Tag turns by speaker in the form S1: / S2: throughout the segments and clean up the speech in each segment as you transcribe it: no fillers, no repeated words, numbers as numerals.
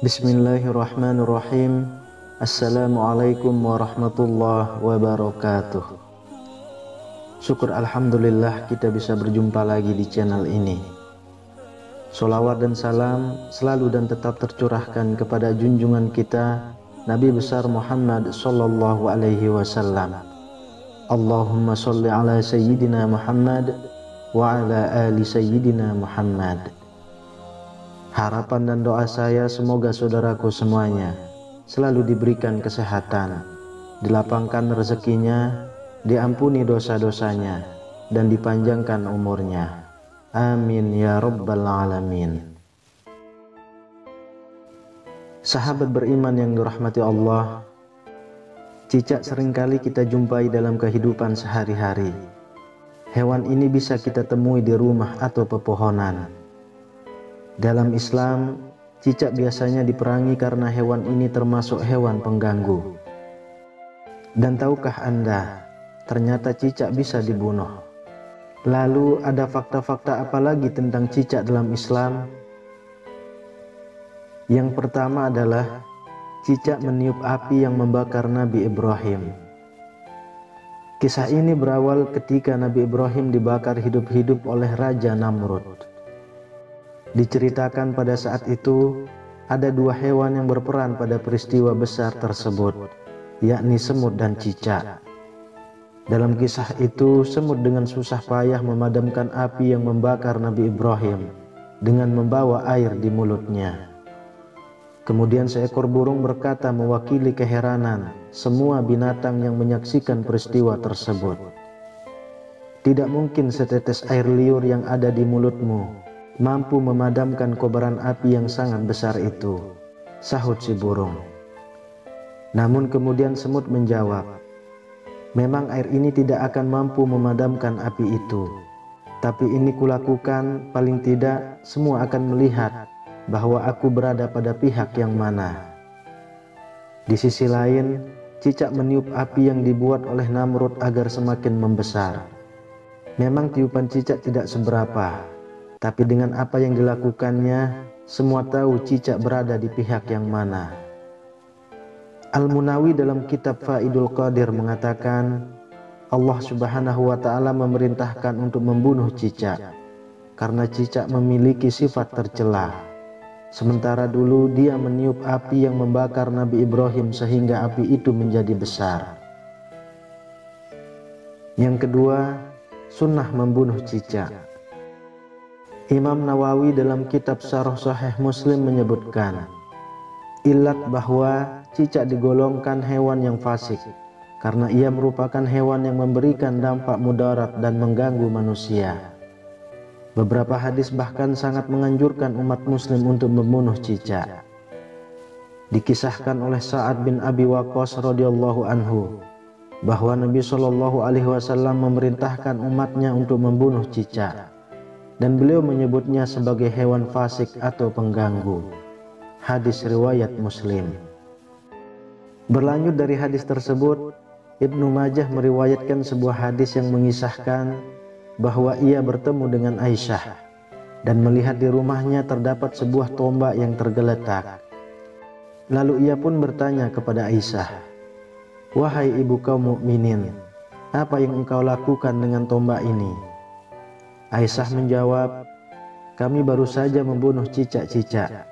S1: Bismillahirrahmanirrahim. Assalamualaikum warahmatullahi wabarakatuh. Syukur alhamdulillah kita bisa berjumpa lagi di channel ini. Sholawat dan salam selalu dan tetap tercurahkan kepada junjungan kita Nabi besar Muhammad sallallahu alaihi wasallam. Allahumma sholli ala sayyidina Muhammad wa ala ali sayyidina Muhammad. Harapan dan doa saya semoga saudaraku semuanya selalu diberikan kesehatan, dilapangkan rezekinya, diampuni dosa-dosanya, dan dipanjangkan umurnya. Amin ya rabbal alamin. Sahabat beriman yang dirahmati Allah, cicak seringkali kita jumpai dalam kehidupan sehari-hari. Hewan ini bisa kita temui di rumah atau pepohonan. Dalam Islam, cicak biasanya diperangi karena hewan ini termasuk hewan pengganggu. Dan tahukah Anda, ternyata cicak bisa dibunuh. Lalu ada fakta-fakta apa lagi tentang cicak dalam Islam? Yang pertama adalah cicak meniup api yang membakar Nabi Ibrahim. Kisah ini berawal ketika Nabi Ibrahim dibakar hidup-hidup oleh Raja Namrud. Diceritakan pada saat itu ada dua hewan yang berperan pada peristiwa besar tersebut, yakni semut dan cicak. Dalam kisah itu, semut dengan susah payah memadamkan api yang membakar Nabi Ibrahim dengan membawa air di mulutnya. Kemudian seekor burung berkata mewakili keheranan semua binatang yang menyaksikan peristiwa tersebut. Tidak mungkin setetes air liur yang ada di mulutmu mampu memadamkan kobaran api yang sangat besar itu, sahut si burung. Namun kemudian semut menjawab, memang air ini tidak akan mampu memadamkan api itu, tapi ini kulakukan, paling tidak semua akan melihat bahwa aku berada pada pihak yang mana. Di sisi lain, cicak meniup api yang dibuat oleh Namrud agar semakin membesar. Memang tiupan cicak tidak seberapa, tapi dengan apa yang dilakukannya, semua tahu cicak berada di pihak yang mana. Al-Munawi dalam kitab Faidul Qadir mengatakan, Allah subhanahu wa ta'ala memerintahkan untuk membunuh cicak, karena cicak memiliki sifat tercela. Sementara dulu dia meniup api yang membakar Nabi Ibrahim sehingga api itu menjadi besar. Yang kedua, sunnah membunuh cicak. Imam Nawawi dalam kitab Syarah Sahih Muslim menyebutkan, ilat bahwa cicak digolongkan hewan yang fasik karena ia merupakan hewan yang memberikan dampak mudarat dan mengganggu manusia. Beberapa hadis bahkan sangat menganjurkan umat muslim untuk membunuh cicak. Dikisahkan oleh Sa'ad bin Abi Waqqas radhiyallahu anhu bahwa Nabi Shallallahu alaihi wasallam memerintahkan umatnya untuk membunuh cicak, dan beliau menyebutnya sebagai hewan fasik atau pengganggu. Hadis riwayat Muslim. Berlanjut dari hadis tersebut, Ibnu Majah meriwayatkan sebuah hadis yang mengisahkan bahwa ia bertemu dengan Aisyah dan melihat di rumahnya terdapat sebuah tombak yang tergeletak. Lalu ia pun bertanya kepada Aisyah, "Wahai ibu kaum mukminin, apa yang engkau lakukan dengan tombak ini?" Aisyah menjawab, "Kami baru saja membunuh cicak-cicak.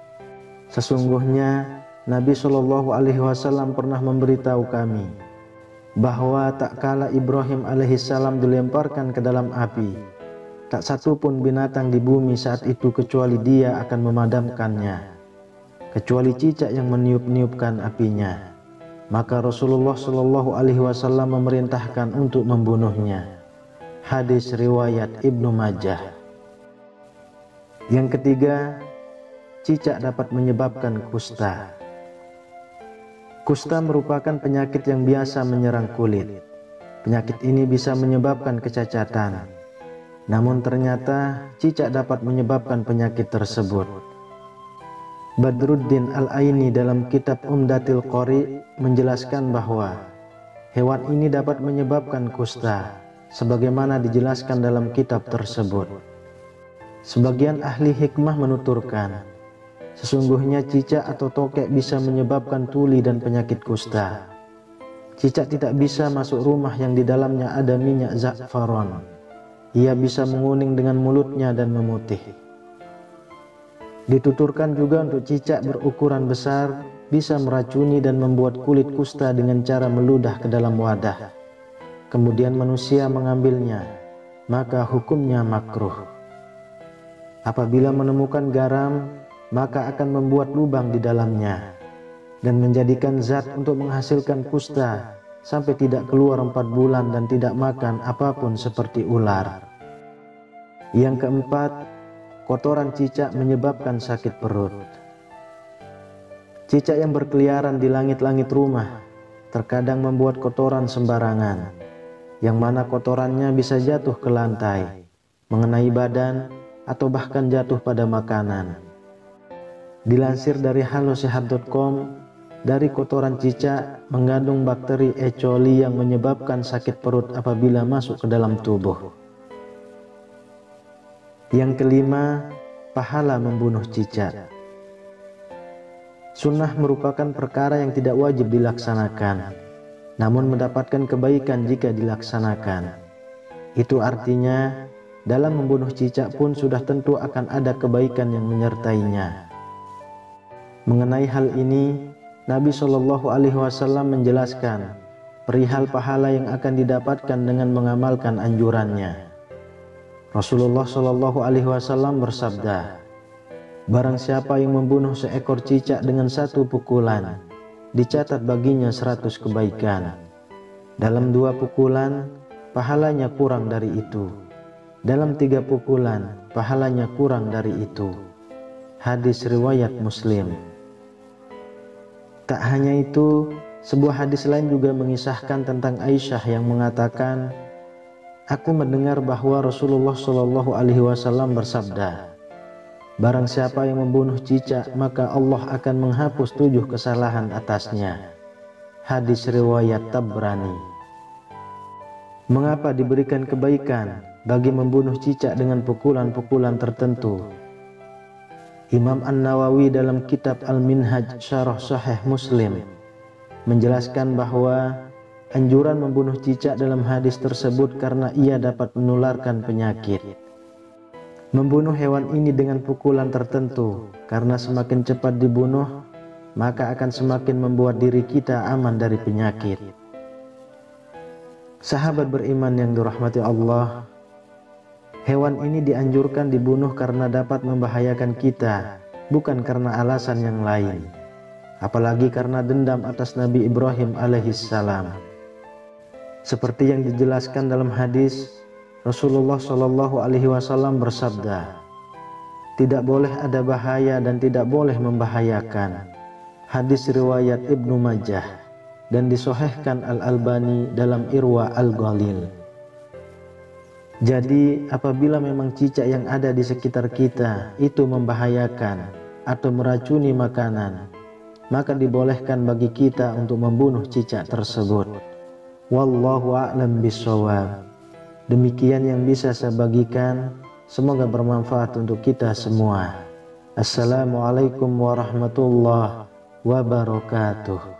S1: Sesungguhnya Nabi Shallallahu alaihi wasallam pernah memberitahu kami bahwa tak kala Ibrahim alaihissalam dilemparkan ke dalam api, tak satu pun binatang di bumi saat itu kecuali dia akan memadamkannya, kecuali cicak yang meniup-niupkan apinya. Maka Rasulullah Shallallahu alaihi wasallam memerintahkan untuk membunuhnya." Hadis riwayat Ibnu Majah. Yang ketiga, cicak dapat menyebabkan kusta. Kusta merupakan penyakit yang biasa menyerang kulit. Penyakit ini bisa menyebabkan kecacatan. Namun ternyata cicak dapat menyebabkan penyakit tersebut. Badruddin Al-Aini dalam kitab Umdatil Qari menjelaskan bahwa hewan ini dapat menyebabkan kusta, sebagaimana dijelaskan dalam kitab tersebut. Sebagian ahli hikmah menuturkan, Sesungguhnya cicak atau tokek bisa menyebabkan tuli dan penyakit kusta. Cicak tidak bisa masuk rumah yang di dalamnya ada minyak za'faron. Ia bisa menguning dengan mulutnya dan memutih. Dituturkan juga untuk cicak berukuran besar bisa meracuni dan membuat kulit kusta dengan cara meludah ke dalam wadah. Kemudian manusia mengambilnya, maka hukumnya makruh. Apabila menemukan garam, maka akan membuat lubang di dalamnya dan menjadikan zat untuk menghasilkan kusta sampai tidak keluar 4 bulan dan tidak makan apapun seperti ular. Yang keempat, kotoran cicak menyebabkan sakit perut. Cicak yang berkeliaran di langit-langit rumah terkadang membuat kotoran sembarangan, yang mana kotorannya bisa jatuh ke lantai, mengenai badan, atau bahkan jatuh pada makanan. Dilansir dari halosehat.com, dari kotoran cicak mengandung bakteri E. coli yang menyebabkan sakit perut apabila masuk ke dalam tubuh. Yang kelima, pahala membunuh cicak. Sunnah merupakan perkara yang tidak wajib dilaksanakan, namun mendapatkan kebaikan jika dilaksanakan. Itu artinya, dalam membunuh cicak pun sudah tentu akan ada kebaikan yang menyertainya. Mengenai hal ini, Nabi SAW menjelaskan perihal pahala yang akan didapatkan dengan mengamalkan anjurannya. Rasulullah SAW bersabda, "Barang siapa yang membunuh seekor cicak dengan 1 pukulan, dicatat baginya 100 kebaikan. Dalam 2 pukulan, pahalanya kurang dari itu. Dalam 3 pukulan, pahalanya kurang dari itu." Hadis riwayat Muslim. Tak hanya itu, sebuah hadis lain juga mengisahkan tentang Aisyah yang mengatakan, "Aku mendengar bahwa Rasulullah SAW bersabda, barang siapa yang membunuh cicak, maka Allah akan menghapus 7 kesalahan atasnya." Hadis riwayat Tabrani. Mengapa diberikan kebaikan bagi membunuh cicak dengan pukulan-pukulan tertentu? Imam An-Nawawi dalam kitab Al-Minhaj Syarah Sahih Muslim menjelaskan bahwa anjuran membunuh cicak dalam hadis tersebut karena ia dapat menularkan penyakit. Membunuh hewan ini dengan pukulan tertentu karena semakin cepat dibunuh, maka akan semakin membuat diri kita aman dari penyakit. Sahabat beriman yang dirahmati Allah, hewan ini dianjurkan dibunuh karena dapat membahayakan kita, bukan karena alasan yang lain. Apalagi karena dendam atas Nabi Ibrahim alaihissalam. Seperti yang dijelaskan dalam hadis, Rasulullah SAW bersabda, "Tidak boleh ada bahaya dan tidak boleh membahayakan." Hadis riwayat Ibnu Majah dan disahihkan Al-Albani dalam Irwa Al-Ghalil. Jadi, apabila memang cicak yang ada di sekitar kita itu membahayakan atau meracuni makanan, maka dibolehkan bagi kita untuk membunuh cicak tersebut. Wallahu a'lam bishawab. Demikian yang bisa saya bagikan, semoga bermanfaat untuk kita semua. Assalamualaikum warahmatullahi wabarakatuh.